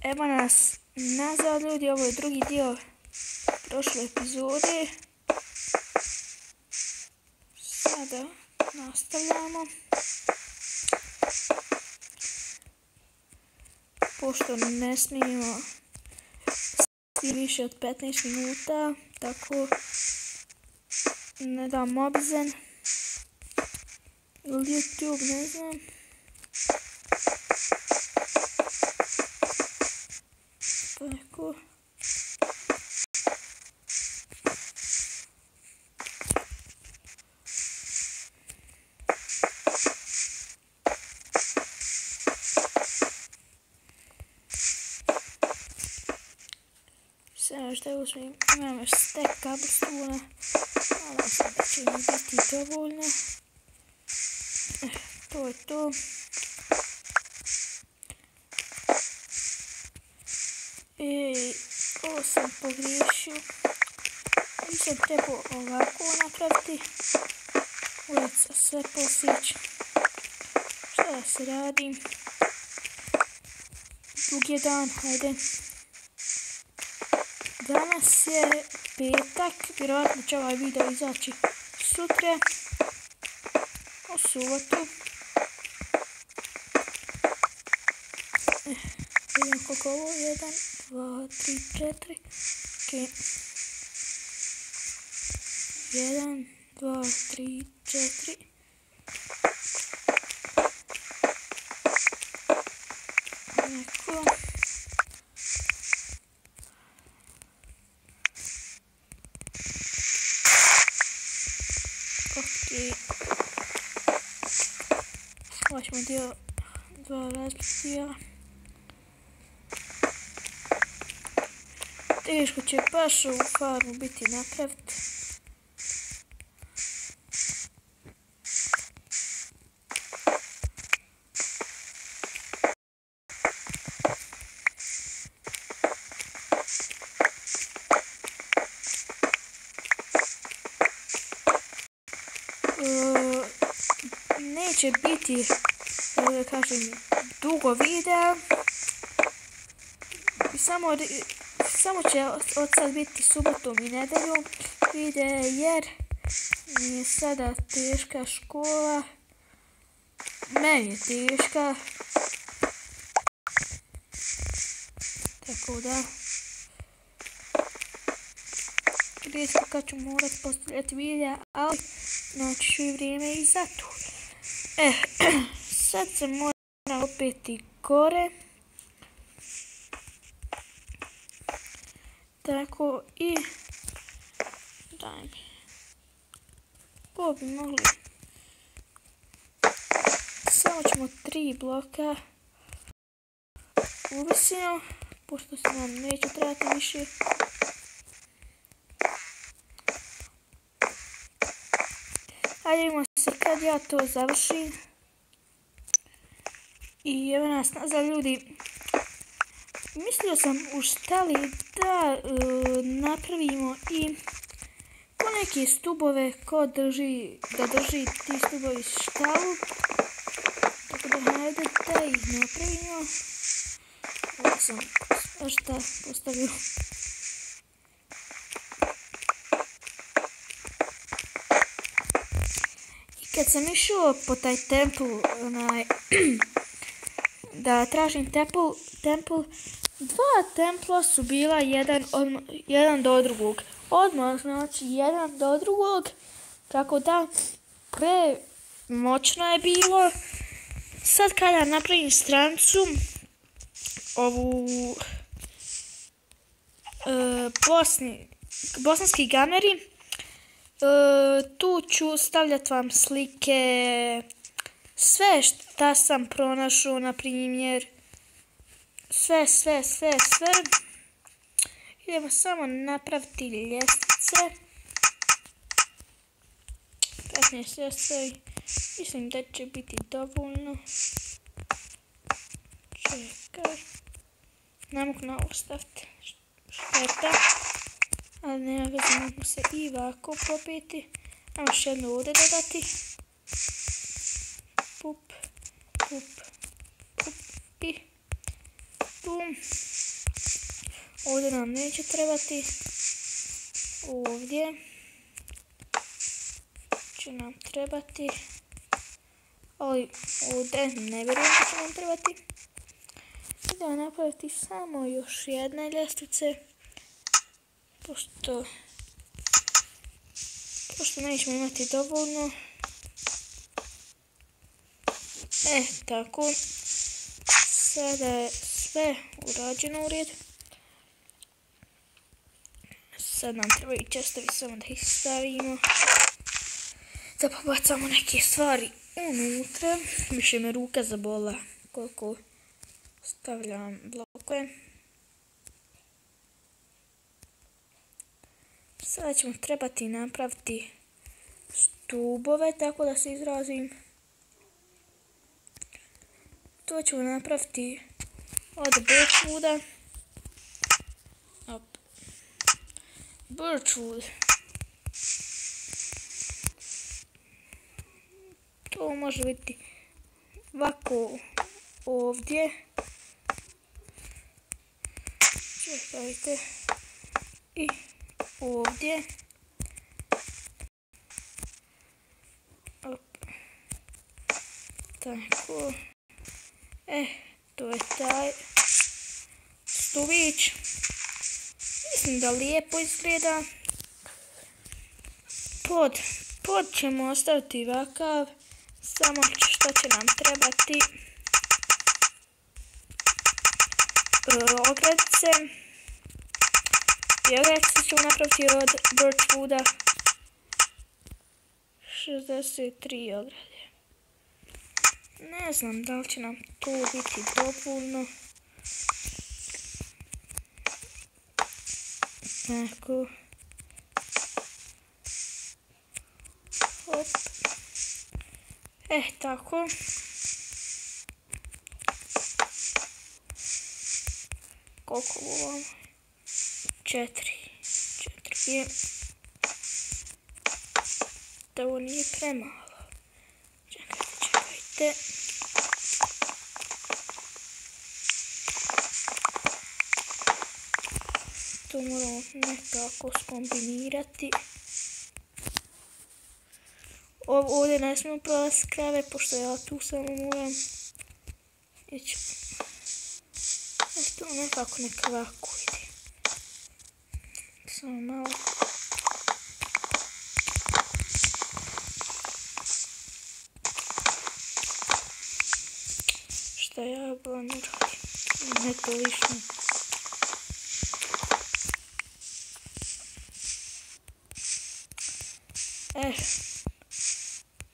Evo nas nazad, ljudi, ovo je drugi dio prošle epizode. Sada nastavljamo. Pošto ne smijemo više od 15 minuta, tako ne dam obzen ili YouTube, ne znam. Tako. Sve što je uzmem, imam još stek kabelstuna, nadam se da će mi biti dovoljno. To je to. Ovo sam pogriješio. Nisam trebao ovako napraviti. Ulica sve posjeći. Šta da se radim? Dug je dan, hajde. Danas je petak, vjerovatno će ovaj video izaći sutra. U subotu. Vidim koliko ovo, 1, 2, 3, 4. Ok. 1, 2, 3, 4. Neko. Ok. Ovo ćemo dio 2 različitija. Teško će baš ovu farmu biti napraviti. Neće biti, da kažem, dugo videa. Samo će od sad biti subotom i nedeljom videa, jer mi je sada teška škola. Meni je teška. Tako da. Rijetko kad ću morat postavljati videa, ali naći ću i vrijeme i za to. Sad se moram opeti gore. Tako i daj mi. Ovo bi mogli. Samo ćemo 3 bloka u visinu, pošto se nam neće trebati više. Hajde vidimo se kad ja to završim. I evo nas nazad, ljudi. Mislio sam u štali da napravimo i ko neke stubove ko drži ti stubovi štalu. Tako da hajde da ih napravimo. Ovo sam šta postavio. I kad sam išao po taj templ, da tražim templ, 2 templa su bila jedan do drugog. Odmah znači jedan do drugog. Tako da premoćno je bilo. Sad kada napravim stranicu, ovu bosanski gameri, tu ću stavljati vam slike, sve šta sam pronašao, na primjer. Sve. Idemo samo napraviti ljestvice. 15 ljestvice. Mislim da će biti dovoljno. Čekaj. Ne mogu na ovo staviti. Šteta. Ali nema veze, mogu se i ovako popiti. Ajmo još jednu ovdje dodati. Pup. I tu. Ovdje nam neće trebati. Ovdje će nam trebati. Ali ovdje ne vjerujem da će nam trebati. Idemo napraviti samo još jedne ljestvice. Pošto nećemo imati dovoljno. Tako. Sada je sve urađeno u redu. Sad nam trebaju čestovi, samo da ih stavimo. Da pobacamo neke stvari unutra. Više me ruka zabola koliko stavljam blokove. Sada ćemo trebati napraviti stubove, tako da se izrazim. To ćemo napraviti od birchwooda. Birchwood. To može biti ovako ovdje. Čekajte. I ovdje. Tako. To je taj stubić. Mislim da lijepo izgleda. Pod ćemo ostaviti ovakav. Samo što će nam trebati ogradice. I ogradice ćemo napraviti od birchwooda. 63 ograde. Ne znam da li će nam to biti dovoljno. Tako. Hop. Tako. Koliko ovo? 4 je. Da ovo nije premalo. Čekajte. To moramo nekako skombinirati. Ovdje ne smijemo prolaziti krave, pošto ja tu samo moram ići. To nekako nekako ide. Samo malo. Šta ja bolam uradim? Ne to lično.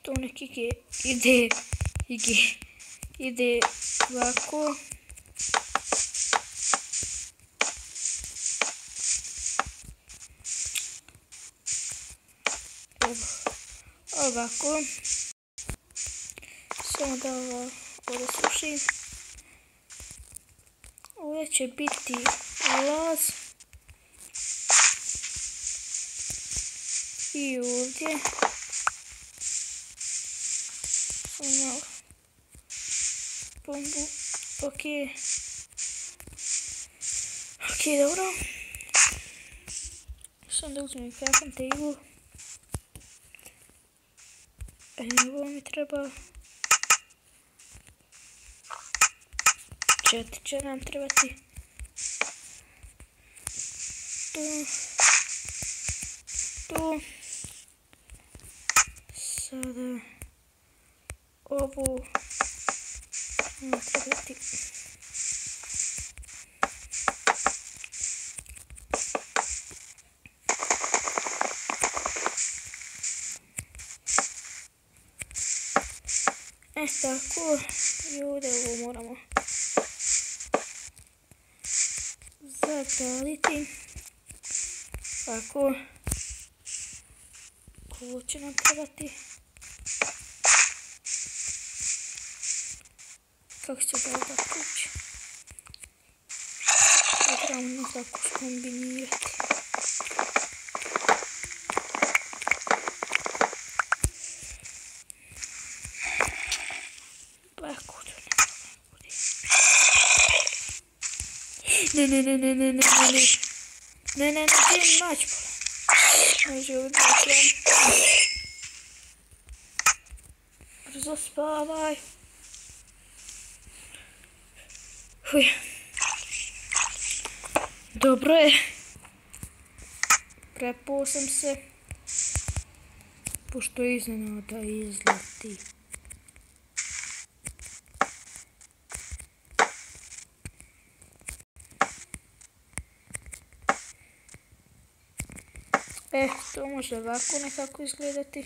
To neki ide ovako. Ovako. Samo da ovo sušim. Ovdje će biti ulaz. I ovdje. Samo bombu. Ok, dobro. Sam da uzmem crafting table. Ovo mi treba 4 će nam trebati. Tu. Sada ovu nam trebati. Tako, i ovdje ovo moramo zataliti. Tako, ovo će nam trebati. Kako će da ovdje kući? To trebamo nekako skombinirati. Ne, ne, ne, ne, ne, ne, ne, ne. Ne, ne, ne, gdje naći? Može odličan. Brzo spavaj. Huj. Dobro je. Prepao sam se. Pošto iznenada izleti. To može ovako nekako izgledati.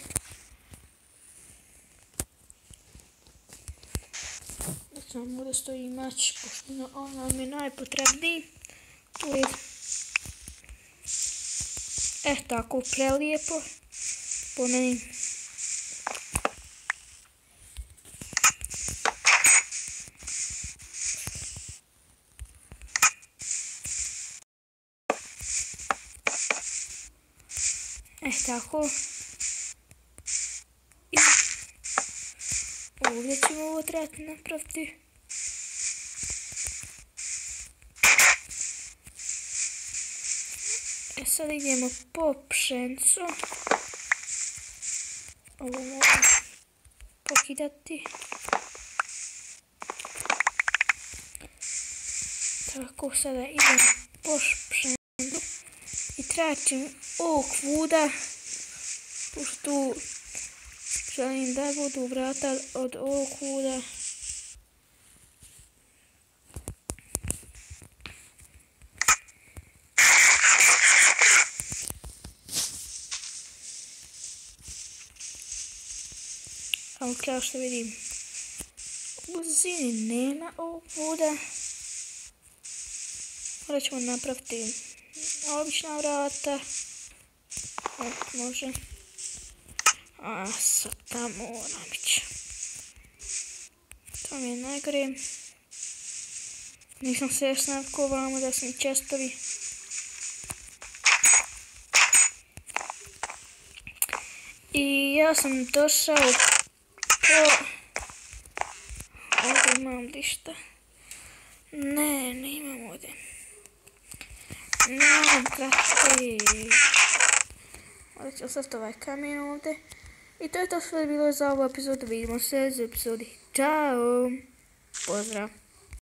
Samo da stoji mač, pošto on nam je najpotrebniji. Tu je. Tako prelijepo. Po meni. Tako. I ovdje ćemo ovo trebati napraviti. Sad idemo po pšenicu. Ovo moram pokidati. Tako, sada idemo po pšenicu. I tračim ovog vuda. Pošto tu želim da budu vrata od ovog vuda. Ali kao što vidim, u blizini nema ovog vuda. Onda ćemo napraviti obična vrata. Može. A sad tamo moram ići. To mi je najgore. Nisam se još navikao vamo da su mi čestovi. I ja sam došao po... Ovdje imam lišta. Ne imam ovdje. Nemam krati. Ovdje ću ostaviti ovaj kamen ovdje. I to je to sve bilo za ovu epizodu. Vidimo se za epizodi. Ćao. Pozdrav.